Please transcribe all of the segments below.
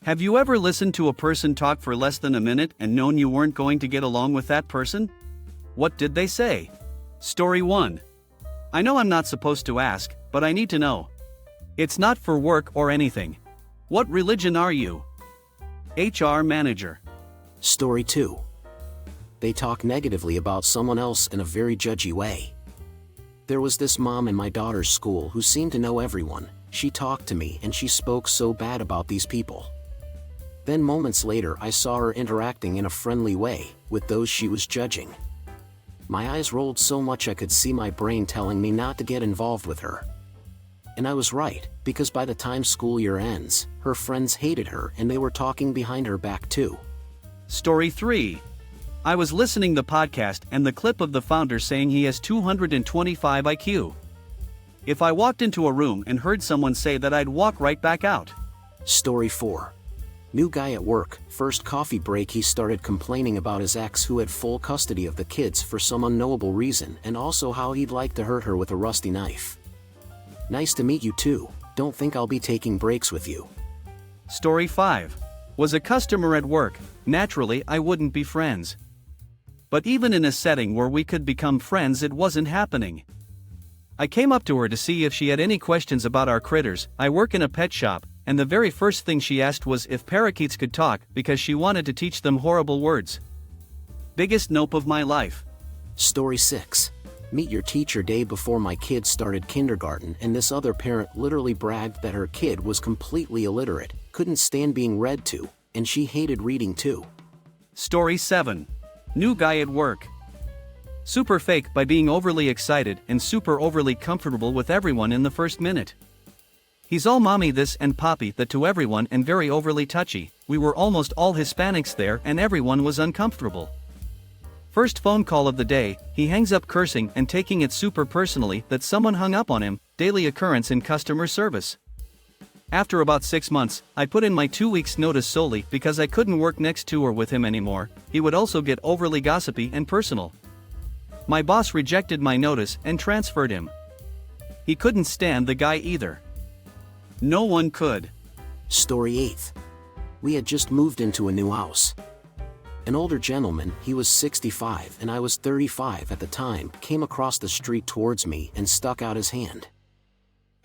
Have you ever listened to a person talk for less than a minute and known you weren't going to get along with that person? What did they say? Story 1. I know I'm not supposed to ask, but I need to know. It's not for work or anything. What religion are you? HR manager. Story 2. They talk negatively about someone else in a very judgy way. There was this mom in my daughter's school who seemed to know everyone. She talked to me and she spoke so bad about these people. Then moments later I saw her interacting in a friendly way with those she was judging. My eyes rolled so much I could see my brain telling me not to get involved with her. And I was right, because by the time school year ends, her friends hated her and they were talking behind her back too. Story 3. I was listening the podcast and the clip of the founder saying he has 225 IQ. If I walked into a room and heard someone say that, I'd walk right back out. Story 4. New guy at work, first coffee break he started complaining about his ex who had full custody of the kids for some unknowable reason, and also how he'd like to hurt her with a rusty knife. Nice to meet you too, don't think I'll be taking breaks with you. Story 5. Was a customer at work. Naturally I wouldn't be friends. But even in a setting where we could become friends, it wasn't happening. I came up to her to see if she had any questions about our critters. I work in a pet shop, and the very first thing she asked was if parakeets could talk, because she wanted to teach them horrible words. Biggest nope of my life. Story 6. Meet your teacher day before my kid started kindergarten, and this other parent literally bragged that her kid was completely illiterate, couldn't stand being read to, and she hated reading too. Story 7. New guy at work. Super fake by being overly excited and super overly comfortable with everyone in the first minute. He's all mommy this and poppy that to everyone and very overly touchy. We were almost all Hispanics there and everyone was uncomfortable. First phone call of the day, he hangs up cursing and taking it super personally that someone hung up on him, daily occurrence in customer service. After about 6 months, I put in my 2 weeks notice solely because I couldn't work next to or with him anymore. He would also get overly gossipy and personal. My boss rejected my notice and transferred him. He couldn't stand the guy either. No one could. Story 8. We had just moved into a new house. An older gentleman, he was 65 and I was 35 at the time, came across the street towards me and stuck out his hand.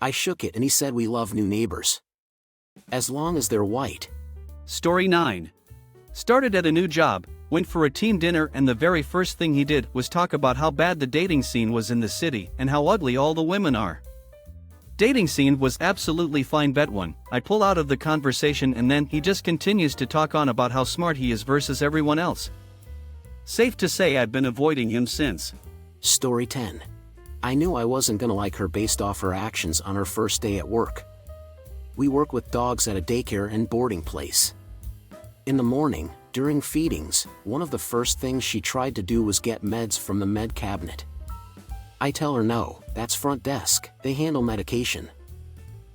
I shook it and he said, "We love new neighbors. As long as they're white." Story 9. Started at a new job, went for a team dinner, and the very first thing he did was talk about how bad the dating scene was in the city and how ugly all the women are. Dating scene was absolutely fine, bet one. I pull out of the conversation and then he just continues to talk on about how smart he is versus everyone else. Safe to say I've been avoiding him since. Story 10. I knew I wasn't gonna like her based off her actions on her first day at work. We work with dogs at a daycare and boarding place. In the morning, during feedings, one of the first things she tried to do was get meds from the med cabinet. I tell her no, that's front desk, they handle medication.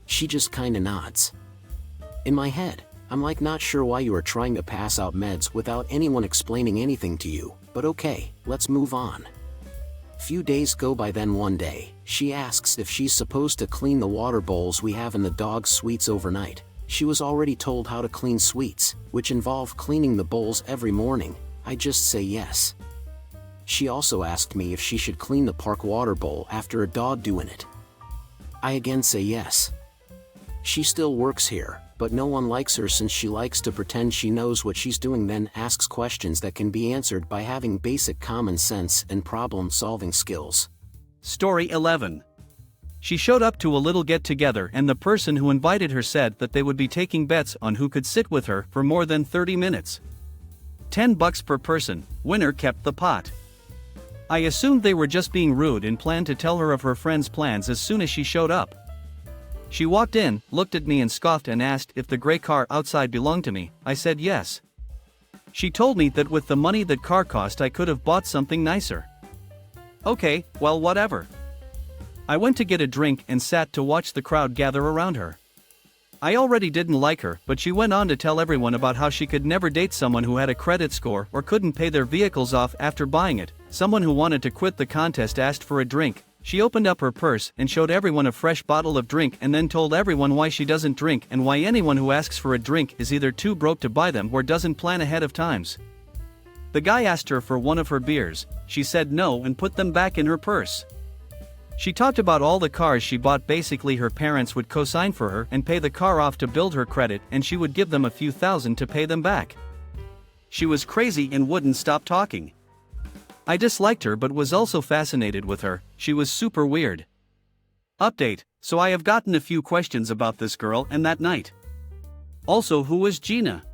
She just kinda nods. In my head, I'm like, not sure why you are trying to pass out meds without anyone explaining anything to you, but okay, let's move on. Few days go by, then one day, she asks if she's supposed to clean the water bowls we have in the dog's suites overnight. She was already told how to clean suites, which involve cleaning the bowls every morning. I just say yes. She also asked me if she should clean the park water bowl after a dog do in it. I again say yes. She still works here, but no one likes her since she likes to pretend she knows what she's doing, then asks questions that can be answered by having basic common sense and problem-solving skills. Story 11. She showed up to a little get-together and the person who invited her said that they would be taking bets on who could sit with her for more than 30 minutes. $10 per person, winner kept the pot. I assumed they were just being rude and planned to tell her of her friend's plans as soon as she showed up. She walked in, looked at me and scoffed and asked if the gray car outside belonged to me. I said yes. She told me that with the money that car cost I could have bought something nicer. Okay, well, whatever. I went to get a drink and sat to watch the crowd gather around her. I already didn't like her, but she went on to tell everyone about how she could never date someone who had a credit score or couldn't pay their vehicles off after buying it. Someone who wanted to quit the contest asked for a drink, She opened up her purse and showed everyone a fresh bottle of drink and then told everyone why she doesn't drink and why anyone who asks for a drink is either too broke to buy them or doesn't plan ahead of times. The guy asked her for one of her beers, she said no and put them back in her purse. She talked about all the cars she bought. Basically her parents would co-sign for her and pay the car off to build her credit and she would give them a few thousand to pay them back. She was crazy and wouldn't stop talking. I disliked her but was also fascinated with her, she was super weird. Update, so I have gotten a few questions about this girl and that night. Also, who was Gina?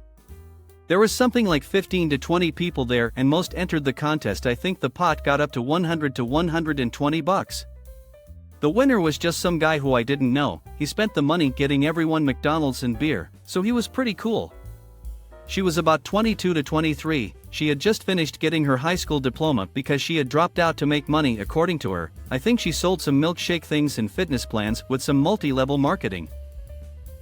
There was something like 15 to 20 people there and most entered the contest. I think the pot got up to $100 to $120. The winner was just some guy who I didn't know. He spent the money getting everyone McDonald's and beer, so he was pretty cool. She was about 22 to 23, she had just finished getting her high school diploma because she had dropped out to make money. According to her, I think she sold some milkshake things and fitness plans with some multi-level marketing.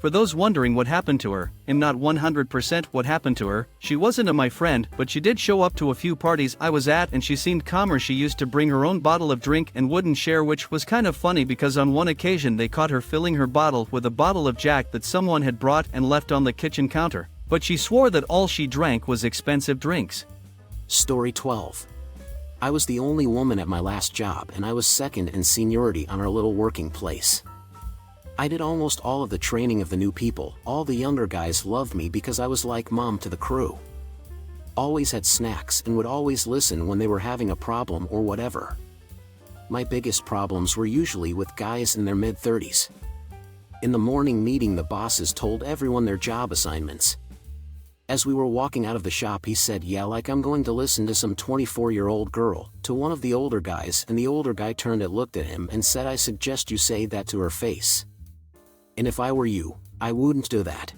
For those wondering what happened to her, I'm not 100% what happened to her. She wasn't my friend, but she did show up to a few parties I was at and she seemed calmer. She used to bring her own bottle of drink and wouldn't share, which was kind of funny because on one occasion they caught her filling her bottle with a bottle of Jack that someone had brought and left on the kitchen counter. But she swore that all she drank was expensive drinks. Story 12. I was the only woman at my last job and I was second in seniority on our little working place. I did almost all of the training of the new people. All the younger guys loved me because I was like mom to the crew. Always had snacks and would always listen when they were having a problem or whatever. My biggest problems were usually with guys in their mid-30s. In the morning meeting, the bosses told everyone their job assignments. As we were walking out of the shop, he said, "Yeah, like I'm going to listen to some 24-year-old girl," to one of the older guys, and the older guy turned and looked at him and said, "I suggest you say that to her face. And if I were you, I wouldn't do that.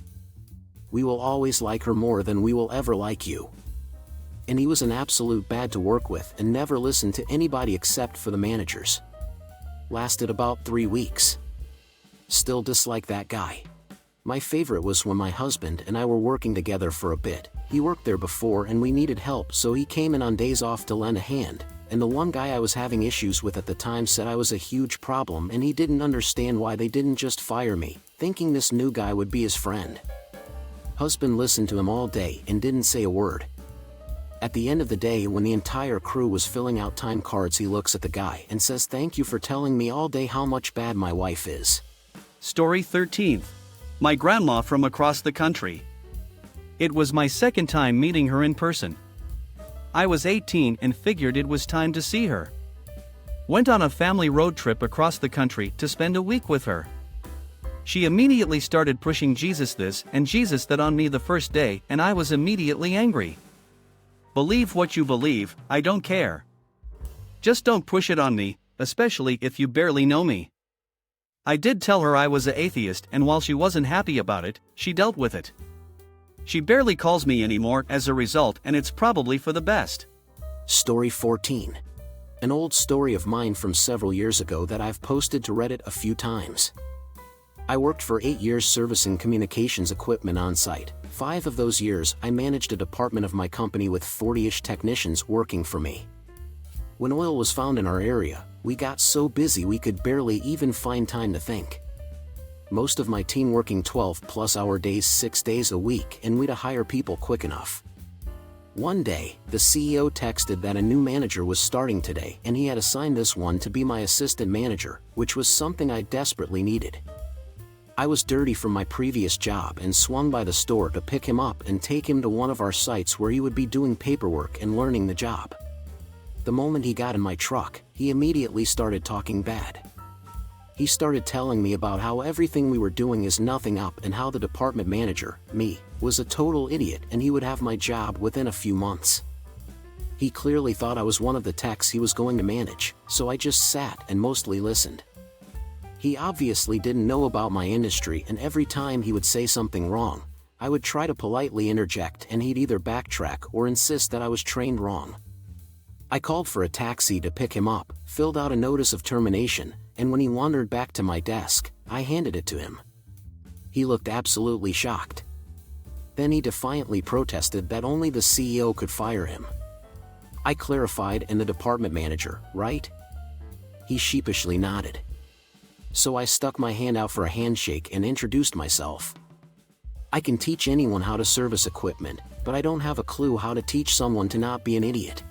We will always like her more than we will ever like you." And he was an absolute bad to work with and never listened to anybody except for the managers. Lasted about 3 weeks. Still dislike that guy. My favorite was when my husband and I were working together for a bit. He worked there before and we needed help, so he came in on days off to lend a hand, and the one guy I was having issues with at the time said I was a huge problem and he didn't understand why they didn't just fire me, thinking this new guy would be his friend. Husband listened to him all day and didn't say a word. At the end of the day, when the entire crew was filling out time cards, he looks at the guy and says, "Thank you for telling me all day how much bad my wife is." Story 13. My grandma from across the country. It was my second time meeting her in person. I was 18 and figured it was time to see her. Went on a family road trip across the country to spend a week with her. She immediately started pushing Jesus this and Jesus that on me the first day, and I was immediately angry. Believe what you believe, I don't care. Just don't push it on me, especially if you barely know me. I did tell her I was an atheist, and while she wasn't happy about it, she dealt with it. She barely calls me anymore as a result, and it's probably for the best. Story 14. An old story of mine from several years ago that I've posted to Reddit a few times. I worked for 8 years servicing communications equipment on site. 5 of those years, I managed a department of my company with 40-ish technicians working for me. When oil was found in our area, we got so busy we could barely even find time to think. Most of my team working 12-plus-hour days 6 days a week, and we'd hire people quick enough. One day, the CEO texted that a new manager was starting today and he had assigned this one to be my assistant manager, which was something I desperately needed. I was dirty from my previous job and swung by the store to pick him up and take him to one of our sites where he would be doing paperwork and learning the job. The moment he got in my truck, he immediately started talking bad. He started telling me about how everything we were doing is nothing up and how the department manager, me, was a total idiot and he would have my job within a few months. He clearly thought I was one of the techs he was going to manage, so I just sat and mostly listened. He obviously didn't know about my industry, and every time he would say something wrong, I would try to politely interject and he'd either backtrack or insist that I was trained wrong. I called for a taxi to pick him up, filled out a notice of termination, and when he wandered back to my desk, I handed it to him. He looked absolutely shocked. Then he defiantly protested that only the CEO could fire him. I clarified, and the department manager, right? He sheepishly nodded. So I stuck my hand out for a handshake and introduced myself. I can teach anyone how to service equipment, but I don't have a clue how to teach someone to not be an idiot.